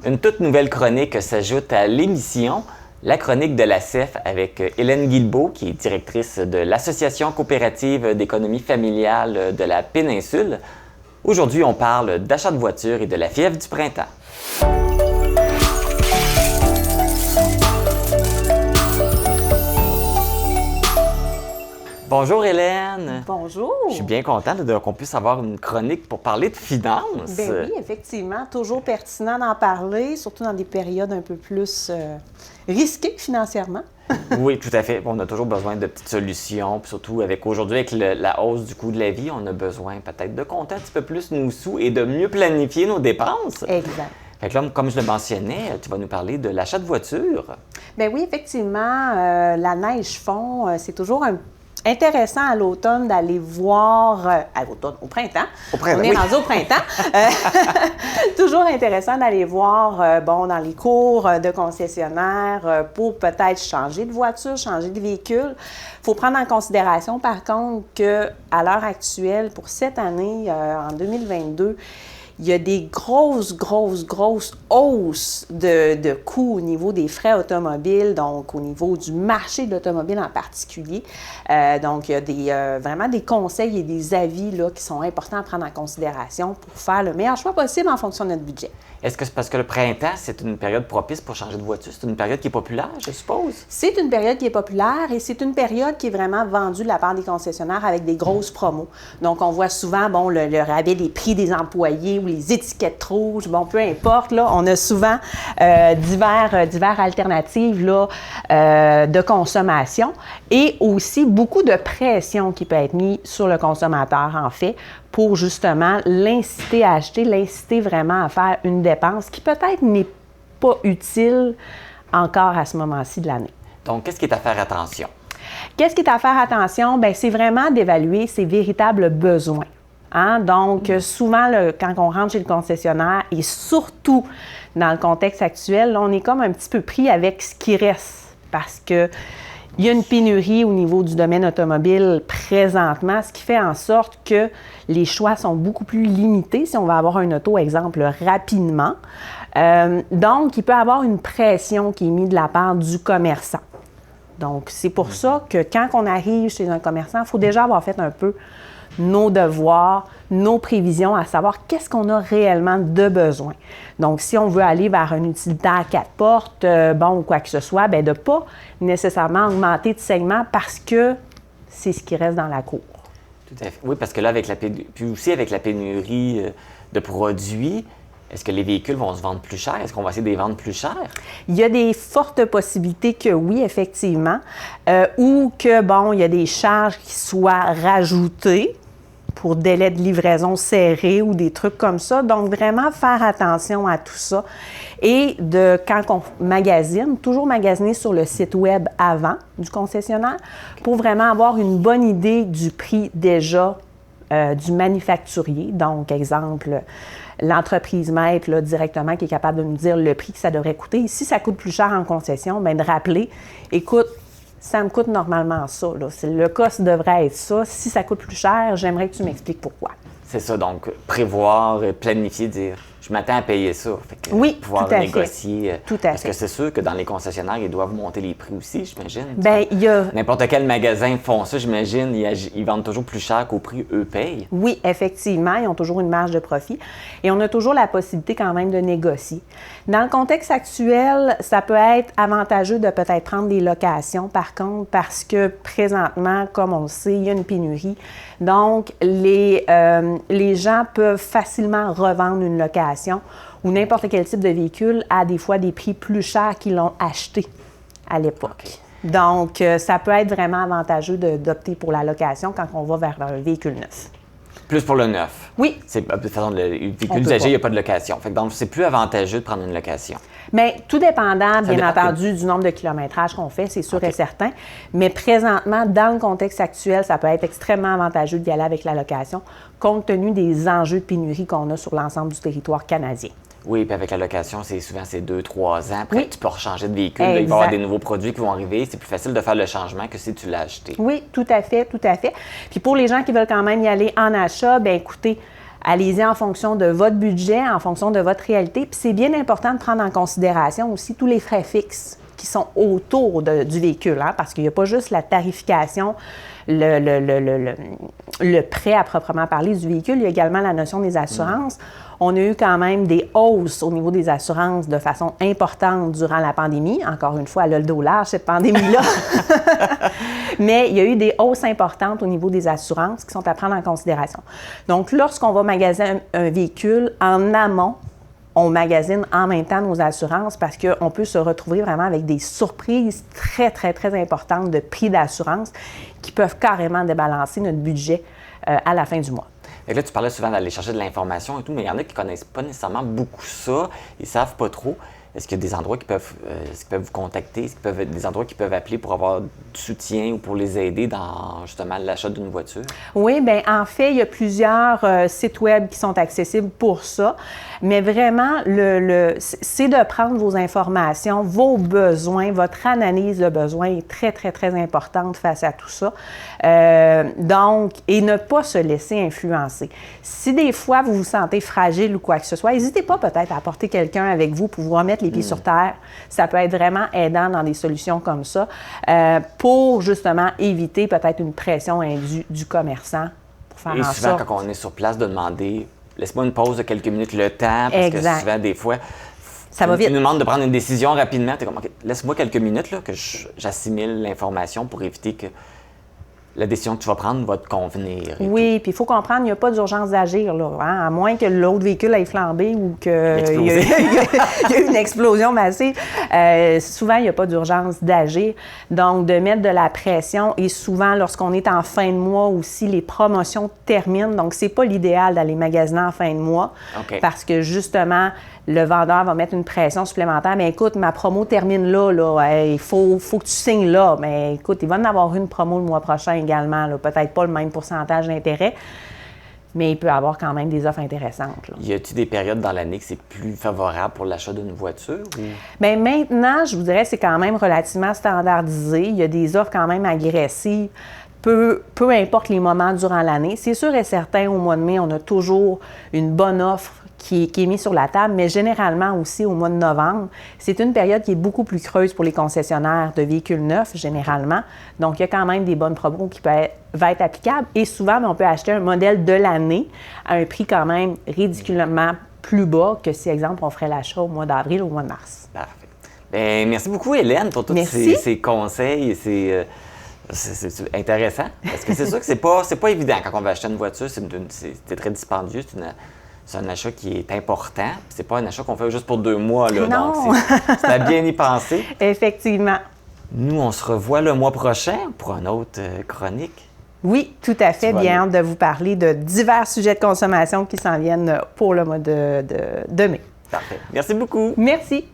Une toute nouvelle chronique s'ajoute à l'émission, la chronique de la CEF avec Hélène Guilbeault, qui est directrice de l'Association coopérative d'économie familiale de la péninsule. Aujourd'hui, on parle d'achat de voitures et de la fièvre du printemps. Bonjour Hélène. Bonjour. Je suis bien contente qu'on puisse avoir une chronique pour parler de finances. Ben oui, effectivement, toujours pertinent d'en parler, surtout dans des périodes un peu plus risquées financièrement. Oui, tout à fait. On a toujours besoin de petites solutions, puis surtout aujourd'hui avec la hausse du coût de la vie, on a besoin peut-être de compter un petit peu plus nos sous et de mieux planifier nos dépenses. Exact. Fait que là, comme je le mentionnais, tu vas nous parler de l'achat de voiture. Ben oui, effectivement, la neige fond, c'est toujours intéressant à l'automne d'aller voir, au printemps. On est rendu au printemps. Toujours intéressant d'aller voir, dans les cours de concessionnaires pour peut-être changer de voiture, changer de véhicule. Il faut prendre en considération, par contre, qu'à l'heure actuelle, pour cette année, en 2022, il y a des grosses hausses de coûts au niveau des frais automobiles, donc au niveau du marché de l'automobile en particulier. Donc, il y a vraiment des conseils et des avis là, qui sont importants à prendre en considération pour faire le meilleur choix possible en fonction de notre budget. Est-ce que c'est parce que le printemps, c'est une période propice pour changer de voiture? C'est une période qui est populaire, je suppose? C'est une période qui est populaire et c'est une période qui est vraiment vendue de la part des concessionnaires avec des grosses promos. Donc, on voit souvent, le rabais des prix des employés ou les étiquettes rouges, peu importe, là, on a souvent divers alternatives là, de consommation et aussi beaucoup de pression qui peut être mise sur le consommateur, en fait, pour justement l'inciter à acheter, l'inciter vraiment à faire une dépense qui peut-être n'est pas utile encore à ce moment-ci de l'année. Donc, qu'est-ce qui est à faire attention? Qu'est-ce qui est à faire attention? Bien, c'est vraiment d'évaluer ses véritables besoins. Donc, souvent, quand on rentre chez le concessionnaire, et surtout dans le contexte actuel, là, on est comme un petit peu pris avec ce qui reste parce que il y a une pénurie au niveau du domaine automobile présentement, ce qui fait en sorte que les choix sont beaucoup plus limités si on va avoir un auto, exemple, rapidement. Donc, il peut y avoir une pression qui est mise de la part du commerçant. Donc, c'est pour ça que quand on arrive chez un commerçant, il faut déjà avoir fait un peu nos devoirs, nos prévisions, à savoir qu'est-ce qu'on a réellement de besoin. Donc, si on veut aller vers un utilitaire 4 portes, ou quoi que ce soit, de ne pas nécessairement augmenter de segment parce que c'est ce qui reste dans la cour. Tout à fait. Oui, parce que là, puis aussi avec la pénurie de produits, est-ce que les véhicules vont se vendre plus cher? Est-ce qu'on va essayer de les vendre plus cher? Il y a des fortes possibilités que oui, effectivement, ou que, il y a des charges qui soient rajoutées pour délai de livraison serré ou des trucs comme ça. Donc, vraiment faire attention à tout ça. Et quand on magasine, toujours magasiner sur le site web avant du concessionnaire pour vraiment avoir une bonne idée du prix déjà du manufacturier. Donc, exemple, l'entreprise maître là, directement qui est capable de nous dire le prix que ça devrait coûter. Si ça coûte plus cher en concession, de rappeler, écoute, ça me coûte normalement ça. Là. Le cost devrait être ça. Si ça coûte plus cher, j'aimerais que tu m'expliques pourquoi. C'est ça, donc prévoir, planifier, dire je m'attends à payer ça. Fait que, oui, pouvoir tout à négocier. Fait. Tout à parce fait. que c'est sûr que dans les concessionnaires, ils doivent monter les prix aussi, j'imagine. Il y a... N'importe quel magasin font ça, j'imagine. Ils vendent toujours plus cher qu'au prix eux payent. Oui, effectivement, ils ont toujours une marge de profit. Et on a toujours la possibilité quand même de négocier. Dans le contexte actuel, ça peut être avantageux de peut-être prendre des locations, par contre, parce que présentement, comme on le sait, il y a une pénurie. Donc, les gens peuvent facilement revendre une location ou n'importe quel type de véhicule à des fois des prix plus chers qu'ils l'ont acheté à l'époque. Okay. Donc, ça peut être vraiment avantageux d'opter pour la location quand on va vers un véhicule neuf. Plus pour le neuf? Oui. De toute façon, le véhicule usagé, il n'y a pas de location. Donc, c'est plus avantageux de prendre une location. Bien, tout dépendant, bien entendu, du nombre de kilométrages qu'on fait, c'est sûr et certain. Mais présentement, dans le contexte actuel, ça peut être extrêmement avantageux d'y aller avec la location, compte tenu des enjeux de pénurie qu'on a sur l'ensemble du territoire canadien. Oui, puis avec la location, c'est souvent 2-3 ans. Après, tu peux rechanger de véhicule. Là, il va y avoir des nouveaux produits qui vont arriver. C'est plus facile de faire le changement que si tu l'as acheté. Oui, tout à fait, tout à fait. Puis pour les gens qui veulent quand même y aller en achat, bien écoutez, Allez-y en fonction de votre budget, en fonction de votre réalité. Puis c'est bien important de prendre en considération aussi tous les frais fixes qui sont autour du véhicule, hein, parce qu'il n'y a pas juste la tarification, le prêt à proprement parler du véhicule, il y a également la notion des assurances. On a eu quand même des hausses au niveau des assurances de façon importante durant la pandémie. Encore une fois, elle a le dos large, cette pandémie-là. Mais il y a eu des hausses importantes au niveau des assurances qui sont à prendre en considération. Donc, lorsqu'on va magasiner un véhicule, en amont, on magasine en même temps nos assurances parce qu'on peut se retrouver vraiment avec des surprises très, très, très importantes de prix d'assurance qui peuvent carrément débalancer notre budget à la fin du mois. Et là, tu parlais souvent d'aller chercher de l'information et tout, mais il y en a qui ne connaissent pas nécessairement beaucoup ça, ils ne savent pas trop. Est-ce qu'il y a des endroits qui peuvent vous contacter? Est-ce qu'il y a des endroits qui peuvent appeler pour avoir du soutien ou pour les aider dans justement l'achat d'une voiture? Oui, bien en fait, il y a plusieurs sites web qui sont accessibles pour ça. Mais vraiment, c'est de prendre vos informations, vos besoins, votre analyse de besoins est très, très, très importante face à tout ça. Donc, et ne pas se laisser influencer. Si des fois, vous vous sentez fragile ou quoi que ce soit, n'hésitez pas peut-être à apporter quelqu'un avec vous pour vous remettre les pieds sur terre. Ça peut être vraiment aidant dans des solutions comme ça pour justement éviter peut-être une pression indue du commerçant pour faire et en souvent, sorte... quand on est sur place, de demander « laisse-moi une pause de quelques minutes, le temps », parce exact. que souvent, des fois, ça va vite. Tu nous demandes de prendre une décision rapidement. Tu es comme okay, « laisse-moi quelques minutes là, que j'assimile l'information pour éviter que la décision que tu vas prendre va te convenir. » Oui, puis il faut comprendre, il n'y a pas d'urgence d'agir, là, hein, à moins que l'autre véhicule ait flambé ou qu'il y a eu une explosion massive. Souvent, il n'y a pas d'urgence d'agir. Donc, de mettre de la pression et souvent, lorsqu'on est en fin de mois aussi, les promotions terminent. Donc, c'est pas l'idéal d'aller magasiner en fin de mois parce que justement, le vendeur va mettre une pression supplémentaire. Mais écoute, ma promo termine là, il faut que tu signes là. Mais écoute, il va en avoir une promo le mois prochain également. Peut-être pas le même pourcentage d'intérêt, mais il peut avoir quand même des offres intéressantes. Là. Y a-t-il des périodes dans l'année que c'est plus favorable pour l'achat d'une voiture? Ou... Bien, maintenant, je vous dirais que c'est quand même relativement standardisé. Il y a des offres quand même agressives. Peu importe les moments durant l'année. C'est sûr et certain, au mois de mai, on a toujours une bonne offre qui est mise sur la table, mais généralement aussi au mois de novembre. C'est une période qui est beaucoup plus creuse pour les concessionnaires de véhicules neufs, généralement. Donc, il y a quand même des bonnes promos qui vont être applicables. Et souvent, on peut acheter un modèle de l'année à un prix quand même ridiculement plus bas que si, exemple, on ferait l'achat au mois d'avril ou au mois de mars. Parfait. Bien, merci beaucoup, Hélène, pour tous ces conseils et c'est intéressant. Parce que c'est sûr que c'est pas évident quand on va acheter une voiture. C'est très dispendieux. C'est un achat qui est important. C'est pas un achat qu'on fait juste pour 2 mois. Là, non. Donc, c'est à bien y penser. Effectivement. Nous, on se revoit le mois prochain pour une autre chronique. Oui, tout à fait. Bien hâte de vous parler de divers sujets de consommation qui s'en viennent pour le mois de mai. Parfait. Merci beaucoup. Merci.